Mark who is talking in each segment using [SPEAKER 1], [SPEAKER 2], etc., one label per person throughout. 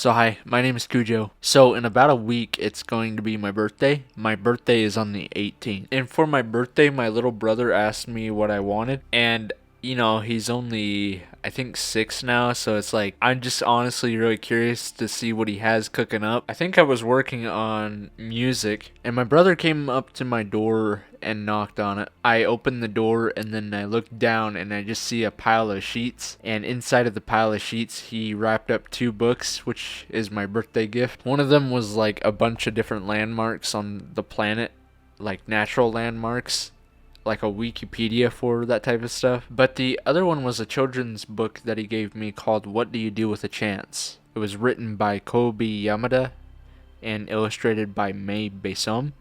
[SPEAKER 1] So hi, my name is Cujo. So in about a week, it's going to be my birthday. My birthday is on the 18th. And for my birthday, my little brother asked me what I wanted. And he's only, I think, 6 now. So it's like, I'm just honestly really curious to see what he has cooking up. I think I was working on music, and my brother came up to my door and knocked on it. I opened the door and then I looked down and I just see a pile of sheets. And inside of the pile of sheets, he wrapped up 2 books, which is my birthday gift. One of them was like a bunch of different landmarks on the planet, like natural landmarks, like a Wikipedia for that type of stuff. But the other one was a children's book that he gave me called What Do You Do with a Chance? It was written by Kobe Yamada and illustrated by May Besom.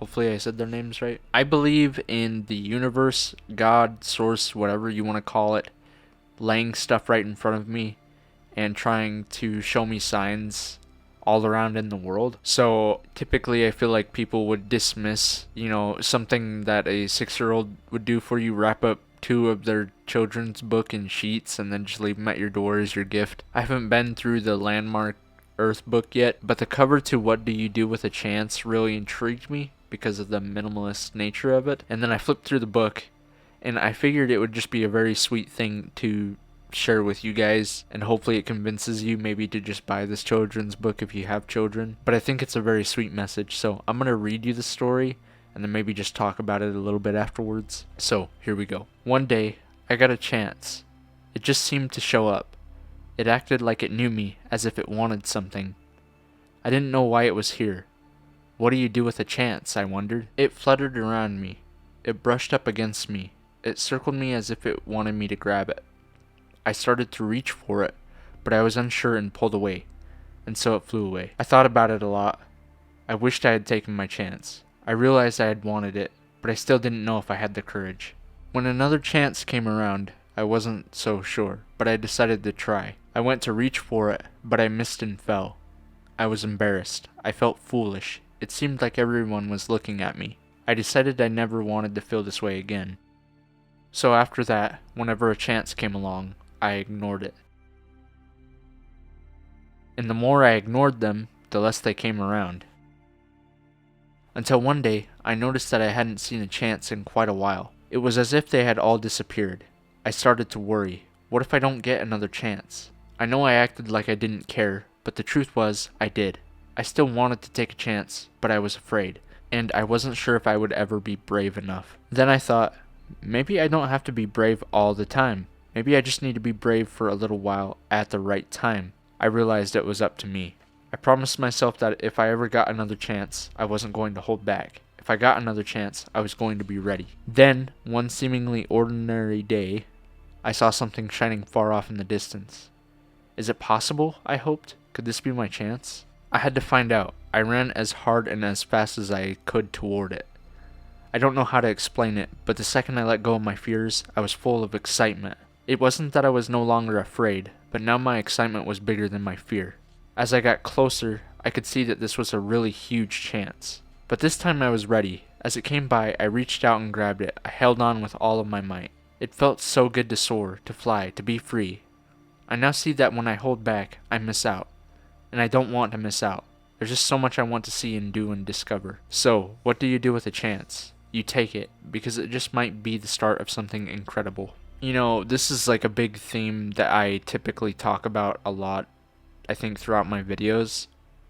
[SPEAKER 1] Hopefully I said their names right. I believe in the universe, God, source, whatever you want to call it, laying stuff right in front of me and trying to show me signs all around in the world. So typically I feel like people would dismiss, something that a 6-year-old would do for you, wrap up 2 of their children's book in sheets and then just leave them at your door as your gift. I haven't been through the landmark Earth book yet, but the cover to What Do You Do with a Chance really intrigued me because of the minimalist nature of it. And then I flipped through the book and I figured it would just be a very sweet thing to share with you guys, and hopefully it convinces you maybe to just buy this children's book if you have children. But I think it's a very sweet message, so I'm going to read you the story and then maybe just talk about it a little bit afterwards. So here we go. One day I got a chance. It just seemed to show up. It acted like it knew me, as if it wanted something. I didn't know why it was here. What do you do with a chance, I wondered. It fluttered around me. It brushed up against me. It circled me as if it wanted me to grab it. I started to reach for it, but I was unsure and pulled away, and so it flew away. I thought about it a lot. I wished I had taken my chance. I realized I had wanted it, but I still didn't know if I had the courage. When another chance came around, I wasn't so sure, but I decided to try. I went to reach for it, but I missed and fell. I was embarrassed. I felt foolish. It seemed like everyone was looking at me. I decided I never wanted to feel this way again. So after that, whenever a chance came along, I ignored it. And the more I ignored them, the less they came around. Until one day, I noticed that I hadn't seen a chance in quite a while. It was as if they had all disappeared. I started to worry. What if I don't get another chance? I know I acted like I didn't care, but the truth was, I did. I still wanted to take a chance, but I was afraid, and I wasn't sure if I would ever be brave enough. Then I thought, maybe I don't have to be brave all the time. Maybe I just need to be brave for a little while at the right time. I realized it was up to me. I promised myself that if I ever got another chance, I wasn't going to hold back. If I got another chance, I was going to be ready. Then, one seemingly ordinary day, I saw something shining far off in the distance. Is it possible? I hoped. Could this be my chance? I had to find out. I ran as hard and as fast as I could toward it. I don't know how to explain it, but the second I let go of my fears, I was full of excitement. It wasn't that I was no longer afraid, but now my excitement was bigger than my fear. As I got closer, I could see that this was a really huge chance. But this time I was ready. As it came by, I reached out and grabbed it. I held on with all of my might. It felt so good to soar, to fly, to be free. I now see that when I hold back, I miss out. And I don't want to miss out. There's just so much I want to see and do and discover. So, what do you do with a chance? You take it, because it just might be the start of something incredible. This is like a big theme that I typically talk about a lot, I think, throughout my videos.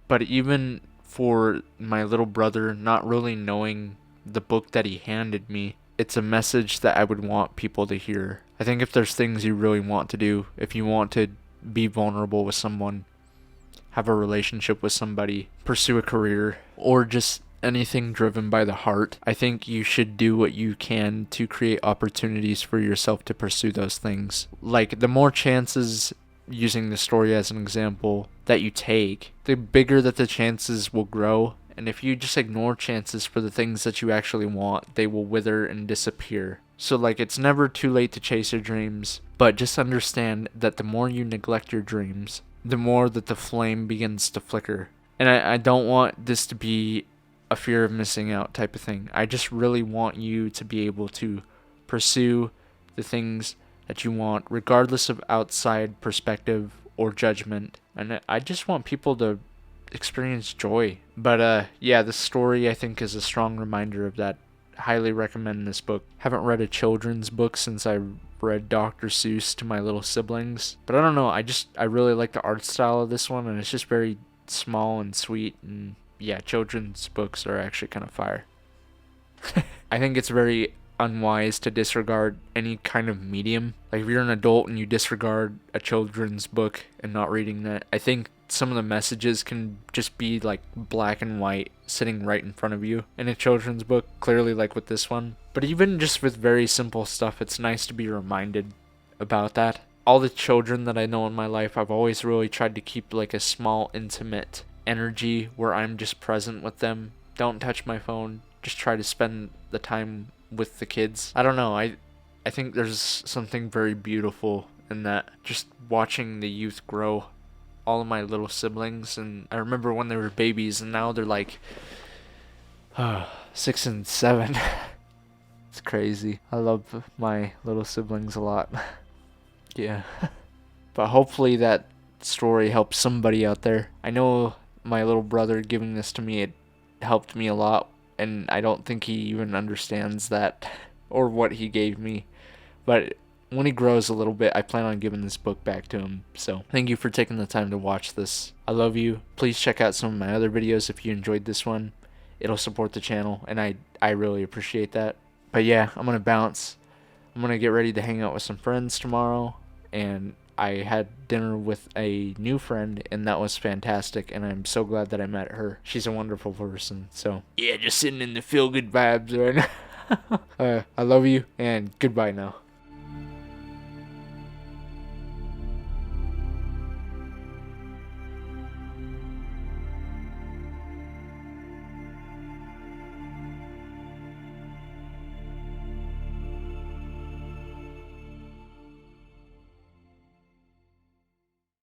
[SPEAKER 1] But even for my little brother not really knowing the book that he handed me, it's a message that I would want people to hear. I think if there's things you really want to do, if you want to be vulnerable with someone, have a relationship with somebody, pursue a career, or just anything driven by the heart, I think you should do what you can to create opportunities for yourself to pursue those things. Like, the more chances, using the story as an example, that you take, the bigger that the chances will grow. And if you just ignore chances for the things that you actually want, they will wither and disappear. So it's never too late to chase your dreams, but just understand that the more you neglect your dreams, the more that the flame begins to flicker. And I don't want this to be a fear of missing out type of thing. I just really want you to be able to pursue the things that you want, regardless of outside perspective or judgment. And I just want people to experience joy. But yeah, the story I think is a strong reminder of that. Highly recommend this book. Haven't read a children's book since I read Dr. Seuss to my little siblings. But I don't know, I really like the art style of this one, and it's just very small and sweet. And yeah, children's books are actually kind of fire. I think it's very unwise to disregard any kind of medium. Like if you're an adult and you disregard a children's book and not reading that, I think some of the messages can just be like black and white sitting right in front of you in a children's book, clearly like with this one. But even just with very simple stuff, it's nice to be reminded about that. All the children that I know in my life, I've always really tried to keep like a small intimate energy where I'm just present with them. Don't touch my phone. Just try to spend the time with the kids. I don't know. I think there's something very beautiful in that. Just watching the youth grow. All of my little siblings, and I remember when they were babies, and now they're like 6 and 7. It's crazy. I love my little siblings a lot. Yeah. But hopefully that story helps somebody out there. I know my little brother giving this to me, it helped me a lot, and I don't think he even understands that or what he gave me. But when he grows a little bit, I plan on giving this book back to him. So thank you for taking the time to watch this. I love you. Please check out some of my other videos if you enjoyed this one. It'll support the channel, and I really appreciate that. But yeah, I'm going to bounce. I'm going to get ready to hang out with some friends tomorrow. And I had dinner with a new friend, and that was fantastic. And I'm so glad that I met her. She's a wonderful person. So yeah, just sitting in the feel-good vibes right now. I love you, and goodbye now.